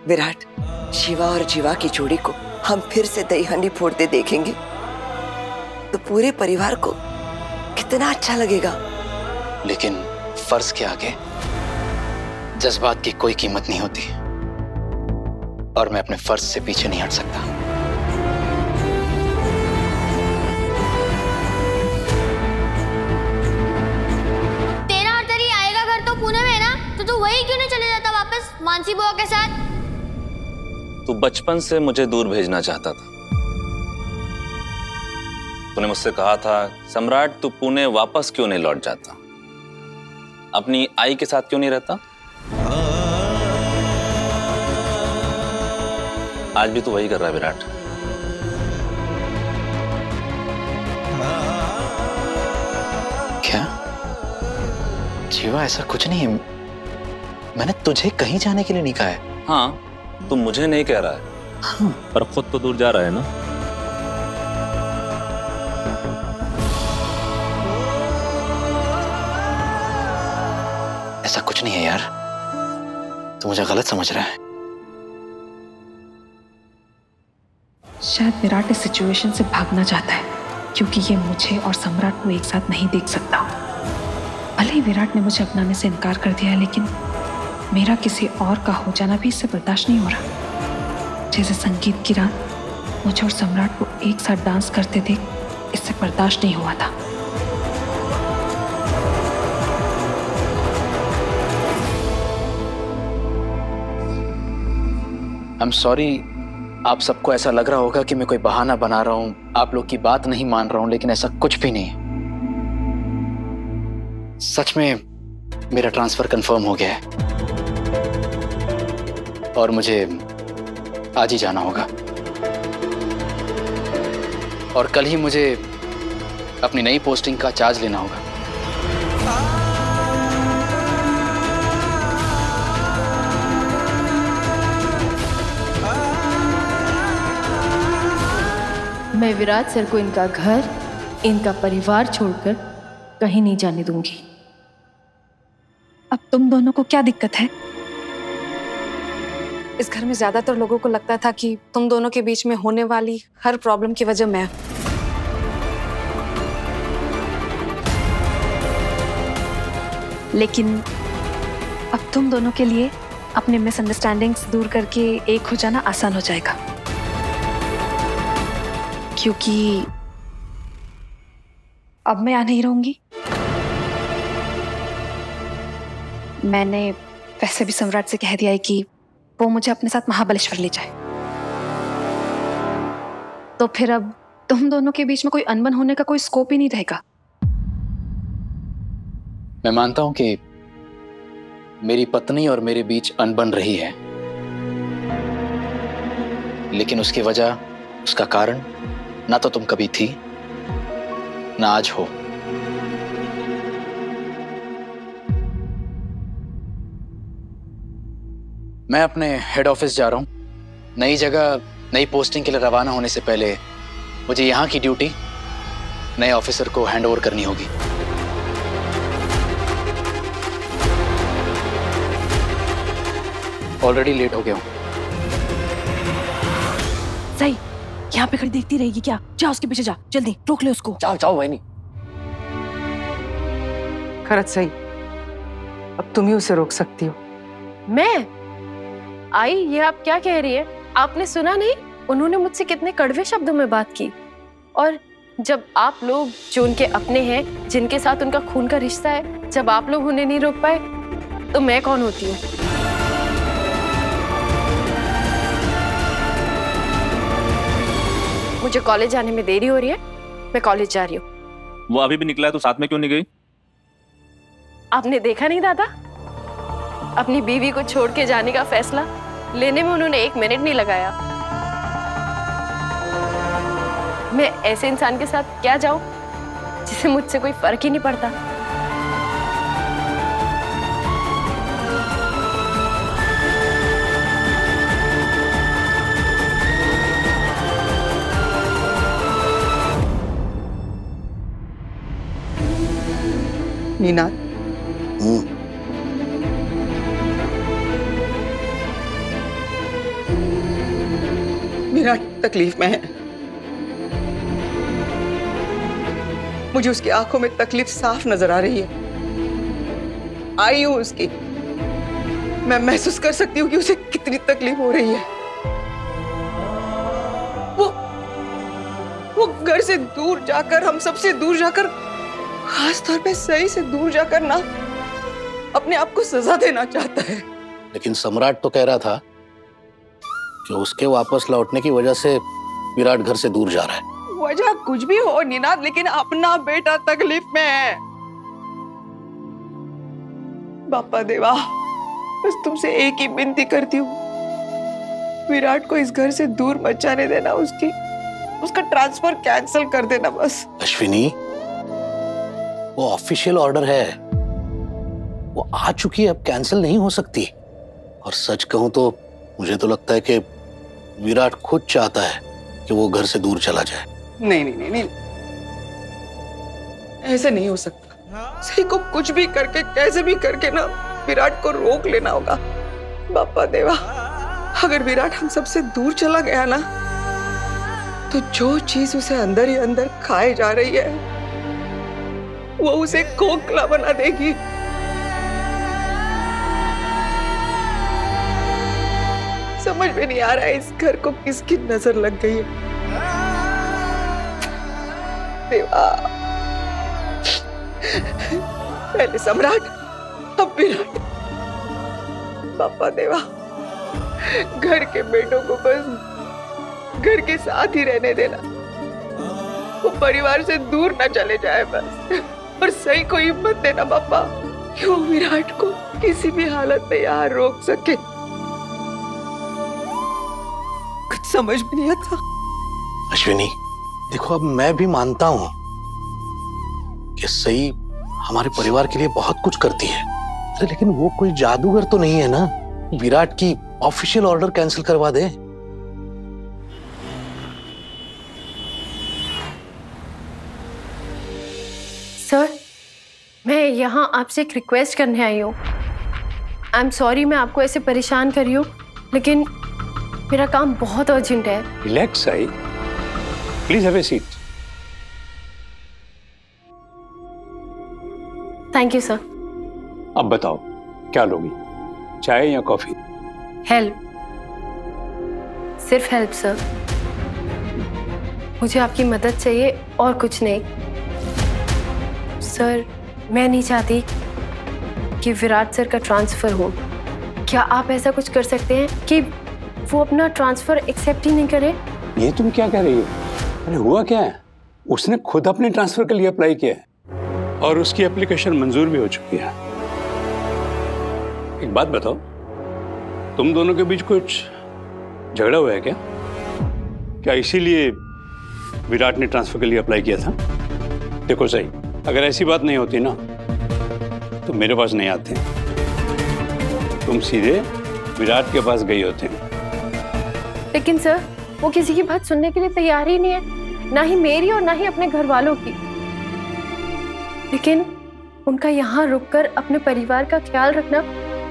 विराट, शिवा और जीवा की जोड़ी को हम फिर से दही हांडी फोड़ते देखेंगे तो पूरे परिवार को कितना अच्छा लगेगा। लेकिन फर्ज के आगे जज्बात की कोई कीमत नहीं होती और मैं अपने फर्ज से पीछे नहीं हट सकता। तेरा और तेरी आएगा घर तो पुणे में है ना, तो तू वही क्यों नहीं चले जाता वापस मानसी बुआ के साथ? तू बचपन से मुझे दूर भेजना चाहता था। तूने मुझसे कहा था, सम्राट तू पुणे वापस क्यों नहीं लौट जाता, अपनी आई के साथ क्यों नहीं रहता? आज भी तू वही कर रहा है विराट। क्या जीवा, ऐसा कुछ नहीं है। मैंने तुझे कहीं जाने के लिए नहीं कहा है। हाँ, तू मुझे नहीं कह रहा है। हाँ। पर खुद तो दूर जा रहा है ना। ऐसा कुछ नहीं है यार, तू मुझे गलत समझ रहा है। शायद विराट इस सिचुएशन से भागना चाहता है क्योंकि ये मुझे और सम्राट को एक साथ नहीं देख सकता। भले ही विराट ने मुझे अपनाने से इनकार कर दिया है, लेकिन मेरा किसी और का हो जाना भी इससे बर्दाश्त नहीं हो रहा। जैसे संगीत की रात मुझे और सम्राट को एक साथ डांस करते देख इससे बर्दाश्त नहीं हुआ था। आई एम सॉरी, आप सबको ऐसा लग रहा होगा कि मैं कोई बहाना बना रहा हूं, आप लोग की बात नहीं मान रहा हूं, लेकिन ऐसा कुछ भी नहीं है। सच में मेरा ट्रांसफर कंफर्म हो गया है और मुझे आज ही जाना होगा और कल ही मुझे अपनी नई पोस्टिंग का चार्ज लेना होगा। मैं विराट सर को इनका घर, इनका परिवार छोड़कर कहीं नहीं जाने दूंगी। अब तुम दोनों को क्या दिक्कत है? इस घर में ज्यादातर लोगों को लगता था कि तुम दोनों के बीच में होने वाली हर प्रॉब्लम की वजह मैं। लेकिन अब तुम दोनों के लिए अपने मिसअंडरस्टैंडिंग्स दूर करके एक हो जाना आसान हो जाएगा, क्योंकि अब मैं यहाँ नहीं रहूंगी। मैंने वैसे भी सम्राट से कह दिया है कि वो मुझे अपने साथ महाबलेश्वर ले जाए, तो फिर अब तुम दोनों के बीच में कोई अनबन होने का कोई स्कोप ही नहीं रहेगा। मैं मानता हूं कि मेरी पत्नी और मेरे बीच अनबन रही है, लेकिन उसकी वजह, उसका कारण ना तो तुम कभी थी ना आज हो। मैं अपने हेड ऑफिस जा रहा हूं। नई जगह, नई पोस्टिंग के लिए रवाना होने से पहले मुझे यहां की ड्यूटी नए ऑफिसर को हैंड ओवर करनी होगी। ऑलरेडी लेट हो गया हूं। सही, यहाँ पे खड़ी देखती रहेगी क्या? जा उसके पीछे जा, जल्दी रोक ले उसको। जाओ जाओ वही। खरच सही, अब तुम ही उसे रोक सकती हो। मैं? आई, ये आप क्या कह रही है? आपने सुना नहीं उन्होंने मुझसे कितने कड़वे शब्दों में बात की? और जब आप लोग जो उनके अपने हैं, जिनके साथ उनका खून का रिश्ता है, जब आप लोग उन्हें नहीं रोक पाए तो मैं कौन होती हूँ? मुझे कॉलेज जाने में देरी हो रही है, मैं कॉलेज जा रही हूँ। वो अभी भी निकला है तो साथ में क्यों नहीं गई? आपने देखा नहीं दादा, अपनी बीवी को छोड़ के जाने का फैसला लेने में उन्होंने 1 मिनट नहीं लगाया। मैं ऐसे इंसान के साथ क्या जाऊं जिसे मुझसे कोई फर्क ही नहीं पड़ता। नीनाद, विराट तकलीफ में है। मुझे उसकी आंखों में तकलीफ साफ नजर आ रही है। आई हूं उसकी, मैं महसूस कर सकती हूँ कि उसे कितनी तकलीफ हो रही है। वो घर से दूर जाकर, हम सबसे दूर जाकर, खास तौर पे सही से दूर जाकर ना अपने आप को सजा देना चाहता है। लेकिन सम्राट तो कह रहा था कि उसके वापस लौटने की वजह से विराट घर से दूर जा रहा है। वजह कुछ भी हो निनाद, लेकिन अपना बेटा तकलीफ में है। बापा देवा, बस तुमसे एक ही विनती करती हूँ, विराट को इस घर से दूर मत जाने देना। उसका ट्रांसफर कैंसिल कर देना बस। अश्विनी, वो ऑफिशियल ऑर्डर है, वो आ चुकी है, अब कैंसिल नहीं हो सकती। और सच कहूं तो मुझे तो लगता है कि विराट खुद चाहता है कि वो घर से दूर चला जाए। नहीं नहीं नहीं नहीं, ऐसे नहीं हो सकता। सही को कुछ भी करके, कैसे भी करके ना विराट को रोक लेना होगा। बापा देवा, अगर विराट हम सबसे दूर चला गया ना, तो जो चीज उसे अंदर ही अंदर खाए जा रही है, वो उसे खोखला बना देगी। समझ में नहीं आ रहा है इस घर को किसकी नजर लग गई है। देवा, पहले सम्राट, अब विराट। बापा देवा, घर के बेटों को बस घर के साथ ही रहने देना, वो परिवार से दूर ना चले जाए बस। और सही को हिम्मत देना बापा कि वो विराट को किसी भी हालत में यहाँ रोक सके। कुछ समझ में नहीं आता। अश्विनी देखो, अब मैं भी मानता हूं कि सही हमारे परिवार के लिए बहुत कुछ करती है, अरे लेकिन वो कोई जादूगर तो नहीं है ना, विराट की ऑफिशियल ऑर्डर कैंसिल करवा दे। सर, मैं यहाँ आपसे एक रिक्वेस्ट करने आई हूँ। आई एम सॉरी मैं आपको ऐसे परेशान कर रही हूँ, लेकिन मेरा काम बहुत अर्जेंट है। Relax I, please have a seat. Thank you sir. अब बताओ क्या लोगी, चाय या कॉफी? हेल्प, सिर्फ हेल्प सर। मुझे आपकी मदद चाहिए और कुछ नहीं। सर, मैं नहीं चाहती कि विराट सर का ट्रांसफर हो। क्या आप ऐसा कुछ कर सकते हैं कि वो अपना ट्रांसफर एक्सेप्ट ही नहीं करे? ये तुम क्या कह रही हो? अरे हुआ क्या है, उसने खुद अपने ट्रांसफर के लिए अप्लाई किया है और उसकी एप्लीकेशन मंजूर भी हो चुकी है। एक बात बताओ, तुम दोनों के बीच कुछ झगड़ा हुआ है क्या? क्या इसीलिए विराट ने ट्रांसफर के लिए अप्लाई किया था? देखो सही, अगर ऐसी बात नहीं होती ना तो मेरे पास नहीं आते, तुम सीधे विराट के पास गई होते। लेकिन सर, वो किसी की बात सुनने के लिए तैयार ही नहीं है, ना ही मेरी और ना ही अपने घर वालों की। लेकिन उनका यहाँ रुककर अपने परिवार का ख्याल रखना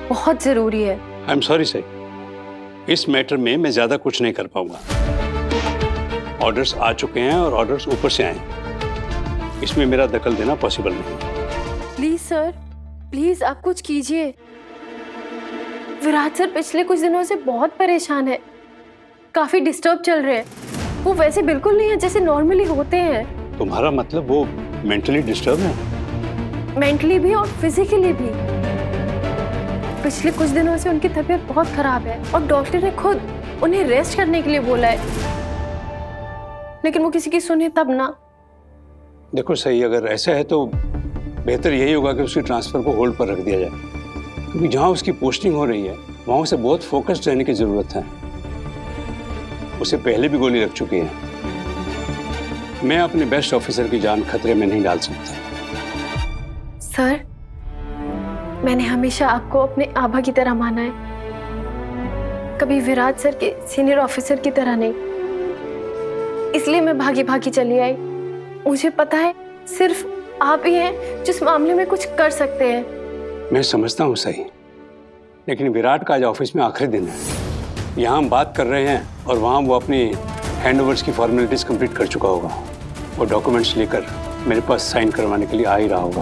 बहुत जरूरी है। आई एम सॉरी सही, इस मैटर में मैं ज्यादा कुछ नहीं कर पाऊंगा। ऑर्डर्स आ चुके हैं और ऑर्डर्स ऊपर से आए, इसमें मेरा दखल देना पॉसिबल नहीं। प्लीज सर, प्लीज आप कुछ कीजिए। विराट सर पिछले कुछ दिनों से बहुत परेशान है, काफी डिस्टर्ब चल रहे हैं। वो वैसे बिल्कुल नहीं है जैसे नॉर्मली होते हैं। तुम्हारा मतलब वो मेंटली डिस्टर्ब है? मेंटली भी और फिजिकली भी। पिछले कुछ दिनों से उनकी तबीयत बहुत खराब है और डॉक्टर ने खुद उन्हें रेस्ट करने के लिए बोला है, लेकिन वो किसी की सुने तब ना। देखो सही, अगर ऐसा है तो बेहतर यही होगा कि उसकी ट्रांसफर को होल्ड पर रख दिया जाए, क्योंकि जहां उसकी पोस्टिंग हो रही है वहां उसे बहुत फोकस्ड रहने की जरूरत है। उसे पहले भी गोली लग चुकी है। मैं अपने बेस्ट ऑफिसर की जान खतरे में नहीं डाल सकता। सर, मैंने हमेशा आपको अपने आभा की तरह माना है, कभी विराट सर के सीनियर ऑफिसर की तरह नहीं। इसलिए मैं भागी भागी चली आई। मुझे पता है सिर्फ आप ही हैं जिस मामले में कुछ कर सकते हैं। मैं समझता हूँ सही, लेकिन विराट का आज ऑफिस में आखिरी दिन है। यहाँ हम बात कर रहे हैं और वहाँ वो अपनी हैंडओवर्स की फॉर्मेलिटीज कंप्लीट कर चुका होगा। वो डॉक्यूमेंट्स लेकर मेरे पास साइन करवाने के लिए आ ही रहा होगा।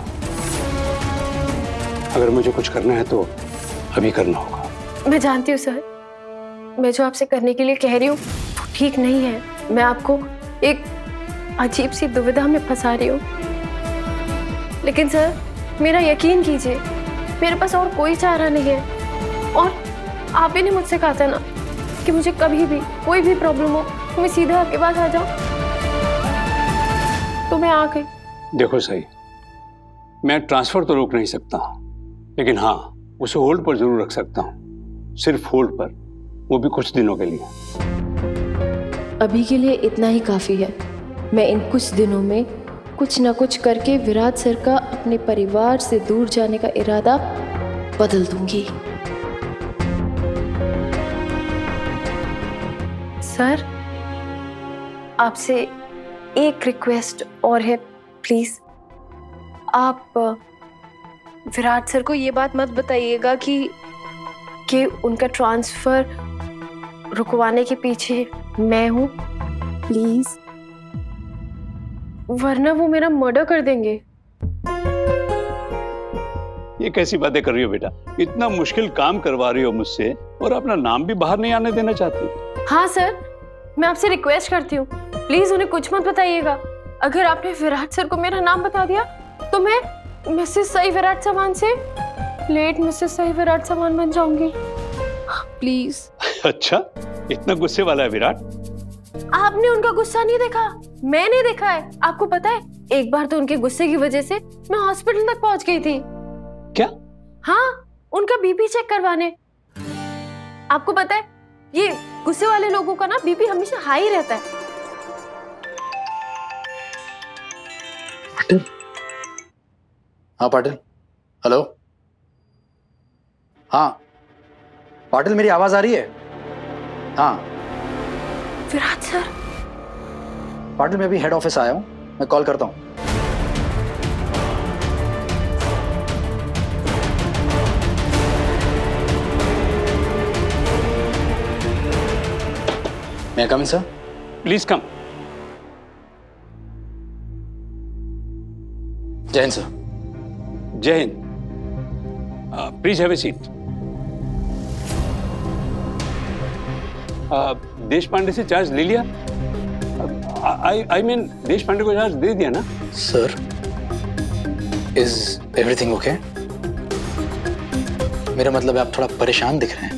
अगर मुझे कुछ करना है तो अभी करना होगा। मैं जानती हूँ सर, मैं जो आपसे करने के लिए कह रही हूँ वो ठीक नहीं है। मैं आपको एक अजीब सी दुविधा में फंसा रही हूँ, लेकिन सर मेरा यकीन कीजिए, मेरे पास और कोई चारा नहीं है। और आप ही ने मुझसे कहा था ना कि मुझे कभी भी कोई भी प्रॉब्लम हो तो मैं सीधा आपके पास आ जाऊं, तो मैं आ गई। देखो सही, मैं ट्रांसफर तो रोक नहीं सकता, लेकिन हाँ उसे होल्ड पर जरूर रख सकता हूँ। सिर्फ होल्ड पर, वो भी कुछ दिनों के लिए। अभी के लिए इतना ही काफी है। मैं इन कुछ दिनों में कुछ ना कुछ करके विराट सर का अपने परिवार से दूर जाने का इरादा बदल दूंगी। सर, आपसे एक रिक्वेस्ट और है, प्लीज आप विराट सर को ये बात मत बताइएगा कि उनका ट्रांसफर रुकवाने के पीछे मैं हूं, प्लीज, वरना वो मेरा मर्डर कर देंगे। ये कैसी बातें कर रही हो बेटा? इतना मुश्किल काम करवा रही हो मुझसे और अपना नाम भी बाहर नहीं आने देना चाहती। हाँ सर, मैं आपसे रिक्वेस्ट करती हूँ, प्लीज उन्हें कुछ मत बताइएगा। अगर आपने विराट सर को मेरा नाम बता दिया तो मैं मिसेस सई विराट चौहान से लेट मिसेस सई विराट चौहान बन जाऊंगी, प्लीज। अच्छा, इतना गुस्से वाला है विराट? आपने उनका गुस्सा नहीं देखा, मैंने देखा है। आपको पता है, एक बार तो उनके गुस्से की वजह से मैं हॉस्पिटल तक पहुंच गई थी। क्या? हाँ, उनका बीपी चेक करवाने। आपको पता है, ये गुस्से वाले लोगों का ना बीपी हमेशा हाई रहता है। पाटिल? हाँ पाटिल, हेलो। हाँ पाटिल, मेरी आवाज आ रही है? हाँ विराट सर। पाटिल, मैं अभी हेड ऑफिस आया हूँ, मैं कॉल करता हूँ। May I come in, sir? Please come. जय हिंद सर। जय Hind. Please have a seat. देश पांडे से चार्ज ले लिया? आई मीन देश पांडे को चार्ज दे दिया ना? Sir, is everything okay? मेरा मतलब है आप थोड़ा परेशान दिख रहे हैं।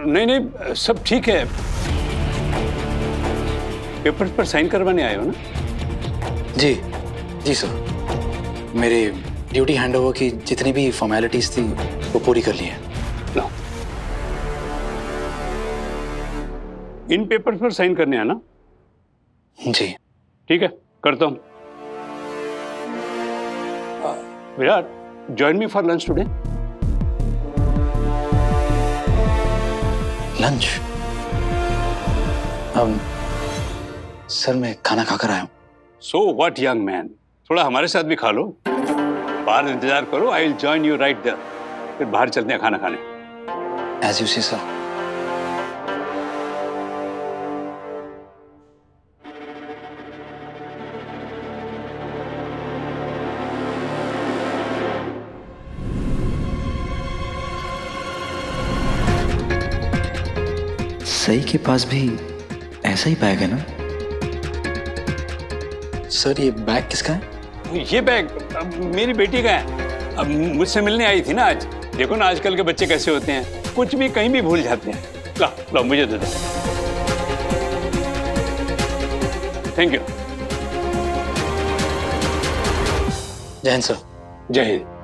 नहीं नहीं, सब ठीक है। पेपर्स पर साइन करवाने आए हो ना? जी जी सर, मेरी ड्यूटी हैंडओवर की जितनी भी फॉर्मेलिटीज थी वो पूरी कर ली है। लो, इन पेपर्स पर साइन करने आना? जी ठीक है, करता हूं। Virat, join me for lunch today. Lunch? Sir मैं खाना खाकर आया हूँ। सो व्हाट यंग मैन, थोड़ा हमारे साथ भी खा लो। बाहर इंतजार करो, I will join you right there. फिर बाहर चलते हैं खाना खाने। As you see sir. Sai के पास भी ऐसा ही बैग है ना? सर ये बैग किसका है? ये बैग मेरी बेटी का है। अब मुझसे मिलने आई थी ना आज। देखो ना आजकल के बच्चे कैसे होते हैं, कुछ भी कहीं भी भूल जाते हैं। लो लो, मुझे दे दो। Thank you. जय हिंद सर। जय हिंद।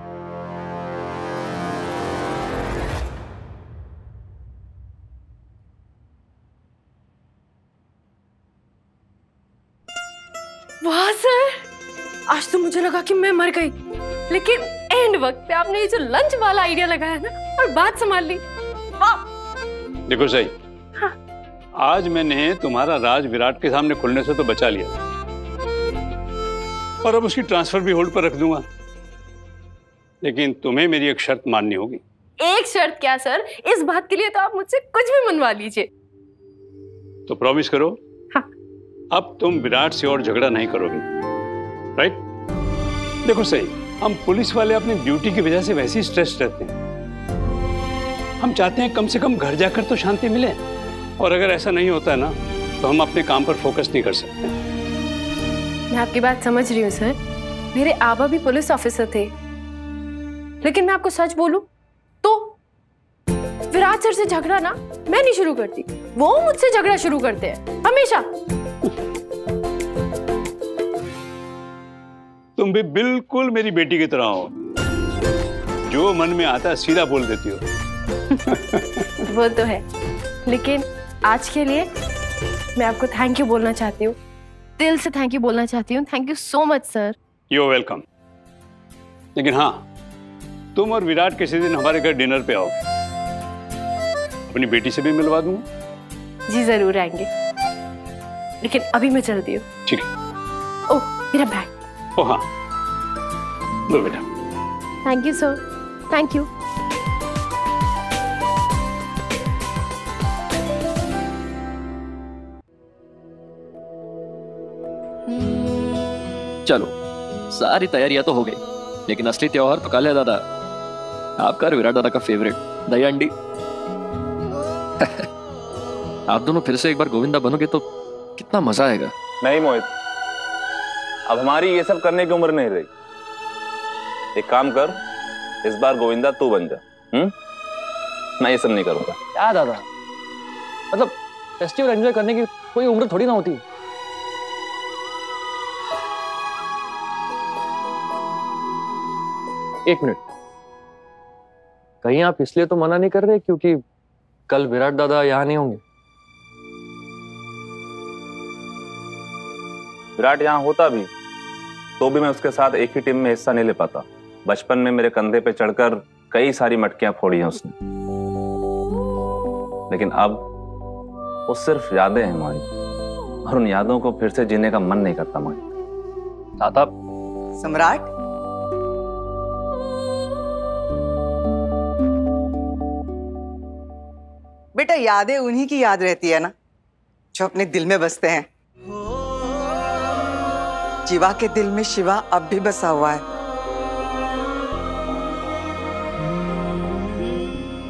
वाह सर, आज तो मुझे लगा कि मैं मर गई, लेकिन एंड वक्त पे आपने ये जो लंच वाला आइडिया लगाया ना और बात संभाल ली। वाह। देखो सही, हाँ। आज मैंने तुम्हारा राज विराट के सामने खुलने से तो बचा लिया, और अब उसकी ट्रांसफर भी होल्ड पर रख दूंगा। लेकिन तुम्हें मेरी एक शर्त माननी होगी। एक शर्त क्या सर, इस बात के लिए तो आप मुझसे कुछ भी मनवा लीजिए। तो प्रॉमिस करो। हाँ। अब तुम विराट से और झगड़ा नहीं करोगे, राइट? देखो सही, हम पुलिस वाले अपनी ड्यूटी की वजह से वैसे ही स्ट्रेस रहते हैं। हम चाहते हैं कम से कम घर जाकर तो शांति मिले, और अगर ऐसा नहीं होता है ना तो हम अपने काम पर फोकस नहीं कर सकते। मैं आपकी बात समझ रही हूँ सर, मेरे आबा भी पुलिस ऑफिसर थे, लेकिन मैं आपको सच बोलूं तो विराट सर से झगड़ा ना मैं नहीं शुरू करती, वो मुझसे झगड़ा शुरू करते हैं हमेशा। तुम भी बिल्कुल मेरी बेटी की तरह हो, जो मन में आता है सीधा बोल देती हो। वो तो है, लेकिन आज के लिए मैं आपको थैंक यू बोलना चाहती हूँ, दिल से थैंक यू बोलना चाहती हूँ। Thank you so much sir. You welcome. लेकिन हाँ, तुम और विराट किसी दिन हमारे घर डिनर पे आओ, अपनी बेटी से भी मिलवा दूंगा। जी जरूर आएंगे, लेकिन अभी मैं चलती हूँ। ठीक है। ओह मेरा बैग। ओ हाँ, लो बेटा। Thank you sir, thank you. चलो, सारी तैयारियां तो हो गई, लेकिन असली त्योहार तो कल है दादा। आपका और विराट दादा का फेवरेट दही अंडी। आप दोनों फिर से एक बार गोविंदा बनोगे तो कितना मजा आएगा। नहीं मोहित, अब हमारी ये सब करने की उम्र नहीं रही। एक काम कर, इस बार गोविंदा तू बन जा। मैं ये सब नहीं करूंगा। क्या दादा, मतलब फेस्टिवल एंजॉय करने की कोई उम्र थोड़ी ना होती। एक मिनट, कहीं आप इसलिए तो मना नहीं कर रहे क्योंकि कल विराट दादा यहाँ नहीं होंगे? विराट यहाँ होता भी तो भी मैं उसके साथ एक ही टीम में हिस्सा नहीं ले पाता। बचपन में मेरे कंधे पे चढ़कर कई सारी मटकियां फोड़ी हैं उसने, लेकिन अब वो सिर्फ यादें हैं मोहित, और उन यादों को फिर से जीने का मन नहीं करता मोहित। दादा। सम्राट, बेटा यादें उन्हीं की याद रहती है ना जो अपने दिल में बसते हैं। जीवा के दिल में शिवा अब भी बसा हुआ है।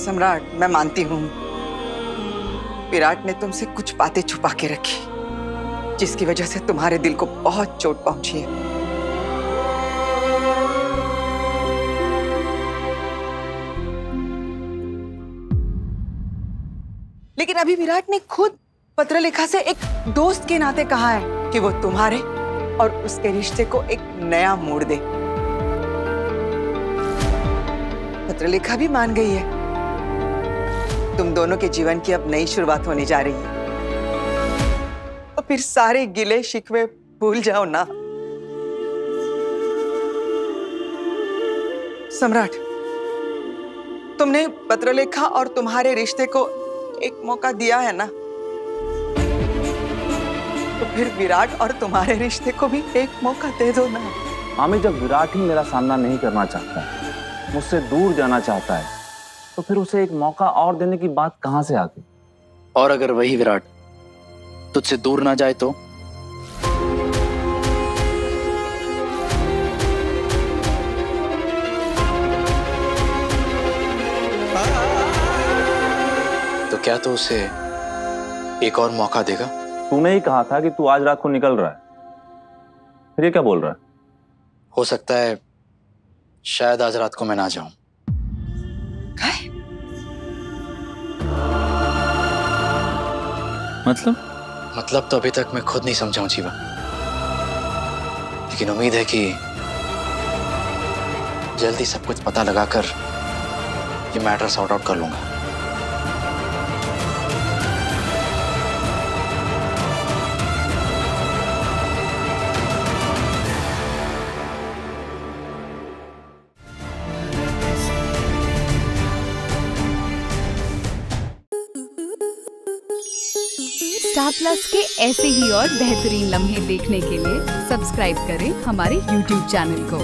सम्राट, मैं मानती हूं विराट ने तुमसे कुछ बातें छुपा के रखी, जिसकी वजह से तुम्हारे दिल को बहुत चोट पहुंची है। लेकिन अभी विराट ने खुद पत्रलेखा से एक दोस्त के नाते कहा है कि वो तुम्हारे और उसके रिश्ते को एक नया मोड़ दे। पत्रलेखा भी मान गई है। तुम दोनों के जीवन की अब नई शुरुआत होने जा रही है, तो फिर सारे गिले शिकवे भूल जाओ ना। सम्राट, तुमने पत्रलेखा और तुम्हारे रिश्ते को एक मौका दिया है ना, तो फिर विराट और तुम्हारे रिश्ते को भी एक मौका दे दो ना। मामी, जब विराट ही मेरा सामना नहीं करना चाहता है, मुझसे दूर जाना चाहता है, तो फिर उसे एक मौका और देने की बात कहां से आ गई? और अगर वही विराट तुझसे दूर ना जाए तो? तो क्या तो उसे एक और मौका देगा? तूने ही कहा था कि तू आज रात को निकल रहा है, फिर ये क्या बोल रहा है? हो सकता है शायद आज रात को मैं ना जाऊं। मतलब तो अभी तक मैं खुद नहीं समझाऊं जीवा, लेकिन उम्मीद है कि जल्दी सब कुछ पता लगाकर ये मैटर सॉर्ट आउट कर लूंगा। स्टार प्लस के ऐसे ही और बेहतरीन लम्हे देखने के लिए सब्सक्राइब करें हमारे YouTube चैनल को।